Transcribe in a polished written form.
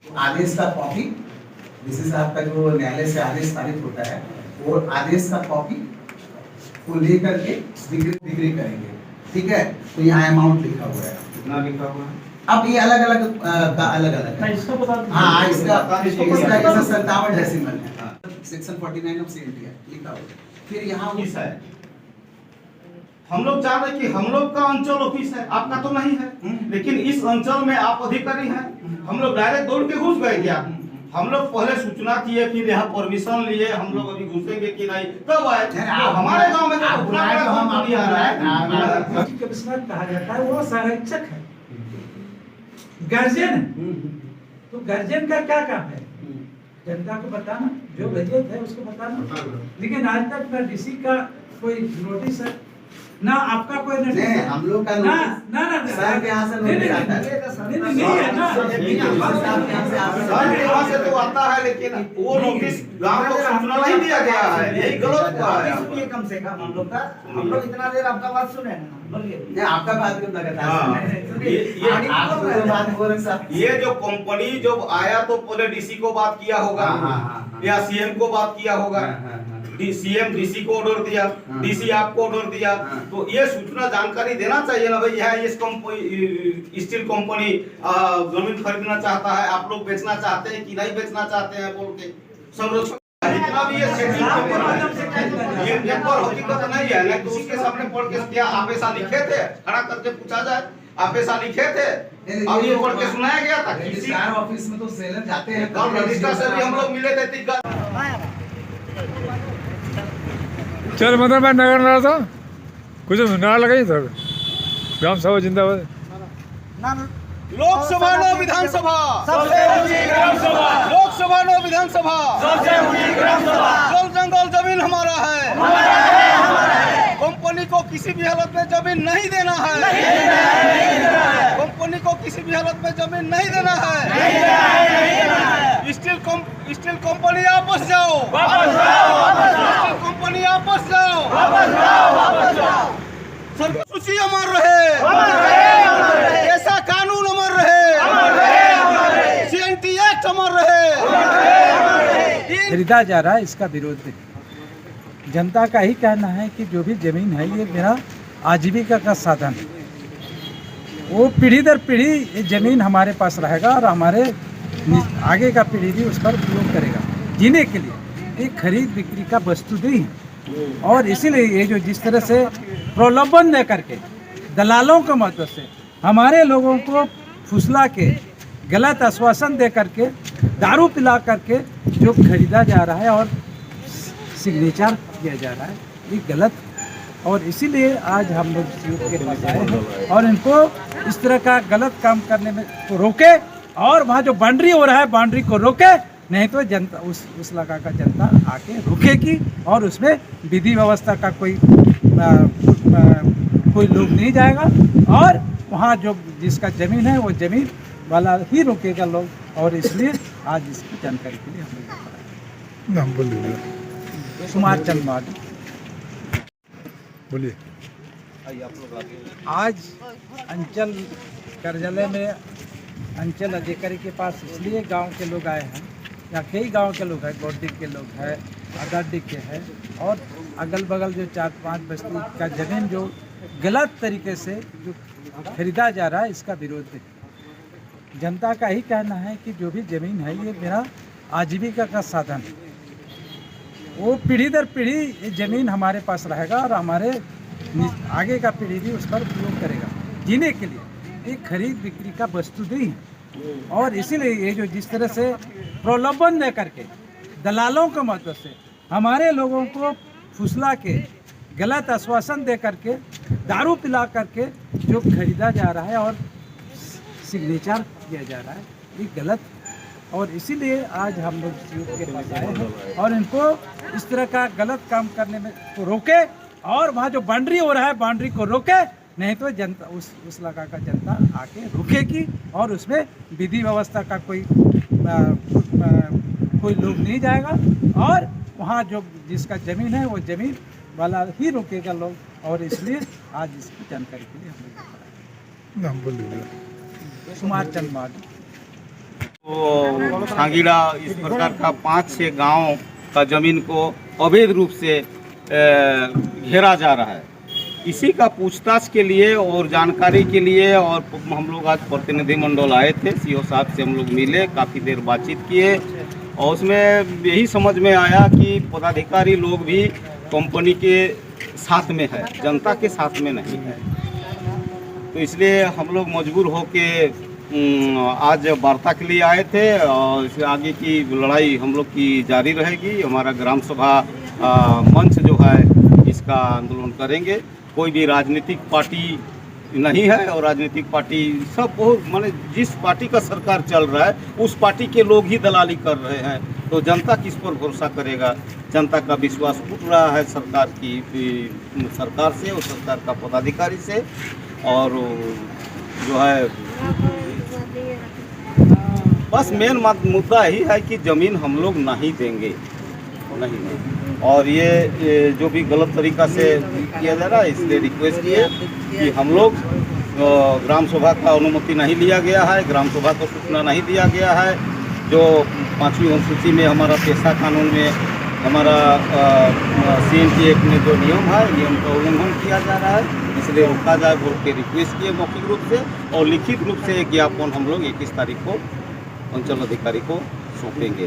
आदेश का copy, this is आपका जो न्यायालय से आदेश पारित होता है, वो आदेश का कॉपी को लेकर के डिग्री करेंगे। ठीक है, तो यहाँ अमाउंट लिखा हुआ है, कितना लिखा हुआ है? अब ये अलग अलग है। इसका बता दीजिए। हाँ, इसका इसका 57 डेसिमल है, सेक्शन 49 ऑफ सीएनटी है लिखा हुआ है। फिर यहाँ ऑफिस है, हम लोग चाह रहे कि हम लोग का अंचल ऑफिस है, आपका तो नहीं है, लेकिन इस अंचल में आप अधिकारी हैं। हम लोग डायरेक्ट दौड़ के घुस गए क्या? हम लोग पहले सूचना किए, फिर यहाँ परमिशन लिए, हम लोग अभी घुसेंगे कि नहीं तब आए। तो हमारे गांव में तो उतना बड़ा कंपनी आ रहा है। कमिश्नर कहा जाता है, वो संरक्षक है, गार्जियन है। तो गार्जियन का क्या काम है? जनता को बताना, जो वजह है उसको बताना। लेकिन आज तक ना डीसी का कोई नोटिस है, ना आपका कोई नोटिस है। हम लोग का ना ना ना सर के यहाँ से नोटिस आता है। नहीं है ना। सर के वहाँ से तो आता है, लेकिन वो नोटिस गांव को सूचना नहीं दिया गया है, यही गलत हुआ है। सुनिए कम से कम हम लोग इतना देर आपका बात सुने ना, बोलिए। नहीं, आपका बात क्यों लगातार हाँ। बात हो रहे साहब। ये जो कंपनी जब आया तो पहले डीसी को बात किया होगा, या सीएम को बात किया होगा। सीएम डीसी को ऑर्डर दिया, डीसी आपको ऑर्डर दिया, तो ये सूचना जानकारी देना चाहिए ना भाई, यह स्टील कंपनी जमीन खरीदना चाहता है, आप लोग बेचना चाहते हैं कि नहीं बेचना चाहते हैं बोल के संरक्षण। इतना भी ये सेटिंग ये पेपर हकीकत नहीं है ना, तो उसके सामने पढ़ के क्या आप ऐसा लिखे थे, खड़ा करके पूछा जाए आप ऐसा लिखे थे, अब ये पढ़ के सुनाया गया था। रजिस्ट्रार ऑफिस में तो सेलर जाते हैं, कल रजिस्ट्रार से भी हम लोग मिले थे। चल मतलब मैं नगर रहा था, कुछ नारा लगाई सर, ग्राम सभा जिंदाबाद। लोकसभा नो विधानसभा, लोकसभा नो विधानसभा, जल जंगल जमीन हमारा है, कंपनी को किसी भी हालत में जमीन नहीं देना है, कंपनी को किसी भी हालत में जमीन नहीं देना है। स्टील कंपनी वापस जाओ, स्टील कंपनी वापस जाओ, सरकार सूची अमर रहे, ऐसा कानून अमर रहे, सीएनटी एक्ट अमर रहे। खरीदा जा रहा है, इसका विरोध है। जनता का ही कहना है कि जो भी जमीन है ये मेरा आजीविका का साधन है, वो पीढ़ी दर पीढ़ी ये जमीन हमारे पास रहेगा और हमारे आगे का पीढ़ी भी उस पर उपयोग करेगा जीने के लिए। एक खरीद बिक्री का वस्तु नहीं है, और इसीलिए ये जो जिस तरह से प्रलोभन दे करके दलालों के मदद से हमारे लोगों को फुसला के गलत आश्वासन दे करके दारू पिला करके जो खरीदा जा रहा है और सिग्नेचर किया जा रहा है, ये गलत है। और इसीलिए आज हम लोग सीट के पास आए हैं और इनको इस तरह का गलत काम करने में को रोके, और वहाँ जो बाउंड्री हो रहा है बाउंड्री को रोके, नहीं तो जनता उस इलाका का जनता आके रुकेगी और उसमें विधि व्यवस्था का कोई लोग नहीं जाएगा, और वहाँ जो जिसका ज़मीन है वो ज़मीन वाला ही रुकेगा लोग। और इसलिए आज इसकी जानकारी के लिए हम लोग नाम बोलिए, कुमार चंद माली। बोलिए। आज अंचल कार्यालय में अंचल अधिकारी के पास इसलिए गांव के लोग आए हैं, या कई गांव के लोग हैं, गोड्डी के लोग हैं, अदाडी के हैं, और अगल बगल जो 4-5 बस्ती का ज़मीन जो गलत तरीके से जो खरीदा जा रहा है, इसका विरोध है। जनता का ही कहना है कि जो भी ज़मीन है ये मेरा आजीविका का साधन है, वो पीढ़ी दर पीढ़ी ये ज़मीन हमारे पास रहेगा और हमारे आगे का पीढ़ी भी उस पर उपयोग करेगा जीने के लिए। एक खरीद बिक्री का वस्तु नहीं है, और इसीलिए ये जो जिस तरह से प्रलोभन दे करके दलालों के मदद से हमारे लोगों को फुसला के गलत आश्वासन दे करके दारू पिला करके जो खरीदा जा रहा है और सिग्नेचर किया जा रहा है, ये गलत है। और इसीलिए आज हम लोग सीट के पास आए हैं और इनको इस तरह का गलत काम करने में को रोके, और वहाँ जो बाउंड्री हो रहा है बाउंड्री को रोके, नहीं तो जनता उस इलाका का जनता आके रुकेगी और उसमें विधि व्यवस्था का कोई लोग नहीं जाएगा, और वहाँ जो जिसका ज़मीन है वो ज़मीन वाला ही रुकेगा लोग। और इसलिए आज इसकी जानकारी के लिए हम लोग नाम बोलिए। कुमार चंद माली। तो सांगीड़ा इस प्रकार का 5-6 गांव का जमीन को अवैध रूप से घेरा जा रहा है। इसी का पूछताछ के लिए और जानकारी के लिए और हम लोग आज प्रतिनिधिमंडल आए थे, सीओ साहब से हम लोग मिले, काफ़ी देर बातचीत किए और उसमें यही समझ में आया कि पदाधिकारी लोग भी कंपनी के साथ में है, जनता के साथ में नहीं है। तो इसलिए हम लोग मजबूर होके आज वार्ता के लिए आए थे और इससे आगे की लड़ाई हम लोग की जारी रहेगी। हमारा ग्राम सभा मंच जो है इसका आंदोलन करेंगे। कोई भी राजनीतिक पार्टी नहीं है और राजनीतिक पार्टी सब बहुत माने जिस पार्टी का सरकार चल रहा है उस पार्टी के लोग ही दलाली कर रहे हैं। तो जनता किस पर भरोसा करेगा? जनता का विश्वास उठ रहा है सरकार से और सरकार का पदाधिकारी से। और जो है बस मेन मुद्दा यही है कि ज़मीन हम लोग नहीं देंगे, नहीं। और ये जो भी गलत तरीका से किया जा रहा है इसलिए रिक्वेस्ट किए कि हम लोग ग्राम सभा का अनुमति नहीं लिया गया है, ग्राम सभा को सूचना नहीं दिया गया है। जो 5वीं अनुसूची में हमारा पेशा कानून में हमारा CNT एक्ट में जो नियम है नियम का उल्लंघन किया जा रहा है, इसलिए रोका जाए बोल के रिक्वेस्ट किए मौखिक रूप से। और लिखित रूप से एक ज्ञापन हम लोग 21 तारीख को अंचल अधिकारी को सौंपेंगे।